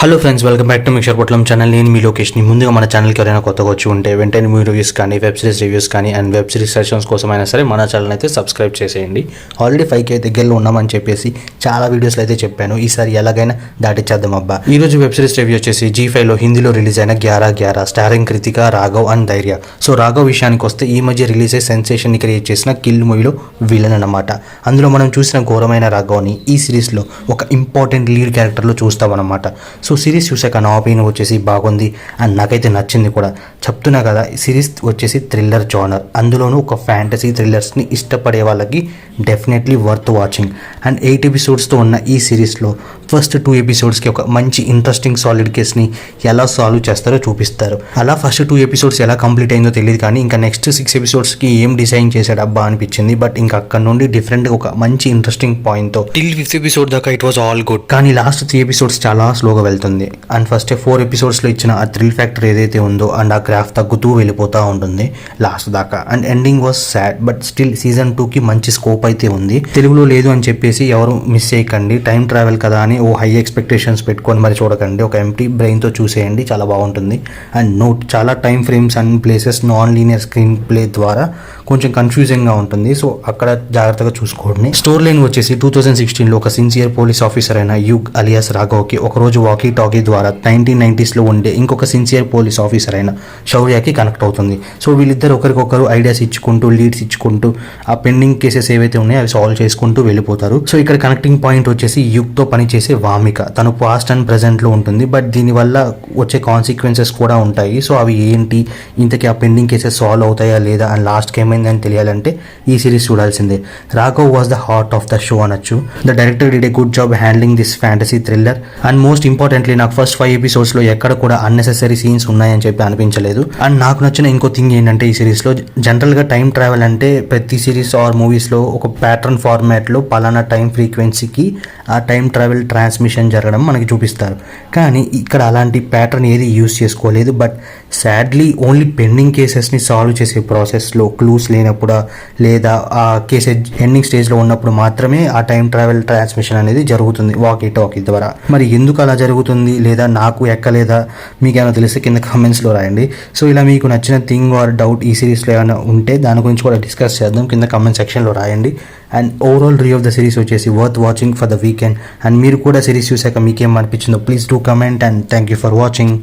Hello friends, welcome back to mixture పొట్లం channel. నేను మీ లొకేషన్ని. ముందుగా మన ఛానల్కి ఎవరైనా కొత్తగా వచ్చి ఉంటే వెంటనే మూవీ రివ్యూస్ కానీ, వెబ్ సిరీస్ రివ్యూస్ కానీ అండ్ వెబ్ సిరీస్ సెషన్స్ కోసమైనా సరే మన ఛానల్ అయితే సబ్స్క్రైబ్ చేసేయండి. ఆల్రెడీ 5K దగ్గరలో ఉన్నామని చెప్పేసి చాలా వీడియోస్లో అయితే చెప్పాను. ఈసారి ఎలాగైనా దాటిచ్చేద్దాం అబ్బా. ఈ రోజు వెబ్ సిరీస్ రివ్యూ వచ్చేసి G5లో హిందీలో రిలీజ్ అయిన 11 స్టారింగ్ కృతిక, రాఘవ్ అండ్ ధైర్య. సో రాఘవ్ విషయానికి వస్తే ఈ మధ్య రిలీజ్ అయ్యే సెన్సేషన్ని క్రియేట్ చేసిన కిల్ మూవీలో విలన్ అన్నమాట. అందులో మనం చూసిన ఘోరమైన రాఘవ్ని ఈ సిరీస్లో ఒక ఇంపార్టెంట్ లీడ్ క్యారెక్టర్లో చూస్తామన్నమాట. సో సిరీస్ చూసాక నా ఒపీనియన్ వచ్చేసి బాగుంది అండ్ నాకైతే నచ్చింది కూడా. చెప్తున్నా కదా, సిరీస్ వచ్చేసి థ్రిల్లర్ జానర్, అందులోనూ ఒక ఫ్యాంటసీ థ్రిల్లర్స్ని ఇష్టపడే వాళ్ళకి డెఫినెట్లీ వర్త్ వాచింగ్. అండ్ 8 ఎపిసోడ్స్తో ఉన్న ఈ సిరీస్లో ఫస్ట్ 2 ఎపిసోడ్స్కి ఒక మంచి ఇంట్రెస్టింగ్ సాలిడ్ కేస్ని ఎలా సాల్వ్ చేస్తారో చూపిస్తారు. అలా ఫస్ట్ 2 ఎపిసోడ్స్ ఎలా కంప్లీట్ అయిందో తెలియదు, కానీ ఇంకా నెక్స్ట్ 6 ఎపిసోడ్స్కి ఏం డిజైన్ చేశాడు అబ్బా అనిపించింది. బట్ ఇంకా అక్కడ నుండి డిఫరెంట్గా ఒక మంచి ఇంట్రెస్టింగ్ పాయింట్తో టిల్ 5th ఎపిసోడ్ దాకా ఇట్ వాజ్ ఆల్ గుడ్. కానీ లాస్ట్ 3 ఎపిసోడ్స్ చాలా స్లోగా వెళ్తుంది. అండ్ ఫస్ట్ 4 ఎపిసోడ్స్లో ఇచ్చిన ఆ థ్రిల్ ఫ్యాక్టర్ ఏదైతే ఉందో అండ్ ఆ గ్రాఫ్ తగ్గుతూ వెళ్ళిపోతూ ఉంటుంది లాస్ట్ దాకా. And ending was sad, but still season 2కి మంచి స్కోప్ అయితే ఉంది. తెలుగులో లేదు అని చెప్పేసి ఎవరు మిస్ చేయకండి. టైం ట్రావెల్ కదా అని ఓ హై ఎక్స్పెక్టేషన్స్ పెట్టుకొని మరి చూడకండి. ఒక ఎంటీ బ్రెయిన్తో చూసేయండి, చాలా బాగుంటుంది. అండ్ నోట్, చాలా time frames and places non linear screen play ద్వారా కొంచెం కన్ఫ్యూజింగ్గా ఉంటుంది. సో అక్కడ జాగ్రత్తగా చూసుకోండి. స్టోరీ లైన్ వచ్చేసి 2016లో ఒక సిన్సియర్ పోలీస్ ఆఫీసర్ అయిన యుగ్ అలియాస్ రాఘవ్కి ఒకరోజు వాకీ టాకీ ద్వారా 1990స్లో ఉండే ఇంకొక సిన్సియర్ పోలీస్ ఆఫీసర్ అయిన శౌర్యకి కనెక్ట్ అవుతుంది. సో వీళ్ళిద్దరు ఒకరికొకరు ఐడియాస్ ఇచ్చుకుంటూ, లీడ్స్ ఇచ్చుకుంటూ ఆ పెండింగ్ కేసెస్ ఏవైతే ఉన్నాయో అవి సాల్వ్ చేసుకుంటూ వెళ్ళిపోతారు. సో ఇక్కడ కనెక్టింగ్ పాయింట్ వచ్చేసి యుగ్తో పనిచేసే వామిక. తను పాస్ట్ అండ్ ప్రెజెంట్లో ఉంటుంది, బట్ దీనివల్ల వచ్చే కాన్సిక్వెన్సెస్ కూడా ఉంటాయి. సో అవి ఏంటి, ఇంతకీ ఆ పెండింగ్ కేసెస్ సాల్వ్ అవుతాయా లేదా అండ్ లాస్ట్కి ఏమైందని తెలియాలంటే ఈ సిరీస్ చూడాల్సిందే. Raghav was the heart of the show అనొచ్చు. The director did a good job handling this fantasy thriller. And most importantly నాకు ఫస్ట్ 5 ఎపిసోడ్స్లో ఎక్కడ కూడా అన్నెసెసరీ సీన్స్ ఉన్నాయని చెప్పి అనిపించలేదు. అండ్ నాకు నచ్చిన ఇంకో థింగ్ ఏంటంటే ఈ సిరీస్లో జనరల్గా టైం ట్రావెల్ అంటే ప్రతి సిరీస్ ఆర్ మూవీస్లో ఒక ప్యాటర్న్ ఫార్మాట్లో పలానా టైం ఫ్రీక్వెన్సీకి ఆ టైం ట్రావెల్ ట్రాన్స్మిషన్ జరగడం మనకి చూపిస్తారు. కానీ ఇక్కడ అలాంటి ప్యాటర్న్ ఏది యూజ్ చేసుకోలేదు. బట్ సాడ్లీ ఓన్లీ పెండింగ్ కేసెస్ని సాల్వ్ చేసే ప్రాసెస్లో క్లూస్ లేనప్పుడు లేదా ఆ కేసు ఎండింగ్ స్టేజ్లో ఉన్నప్పుడు మాత్రమే ఆ టైం ట్రావెల్ ట్రాన్స్మిషన్ అనేది జరుగుతుంది వాకీ టాకీ ద్వారా. మరి ఎందుకు అలా జరుగుతుంది లేదా నాకు ఎక్కలేదా మీకేమైనా తెలిస్తే కింద కామెంట్స్లో రాయండి. సో ఇలా మీకు నచ్చిన థింగ్ ఆర్ డౌట్ ఈ సిరీస్లో ఏమైనా ఉంటే దాని గురించి కూడా డిస్కస్ చేద్దాం, కింద కామెంట్ సెక్షన్లో రాయండి. And overall review of the series వచ్చేసి worth watching for the weekend. And మీరు కూడా సిరీస్ చూసాక మీకేం అనిపించిందో please do comment. And thank you for watching.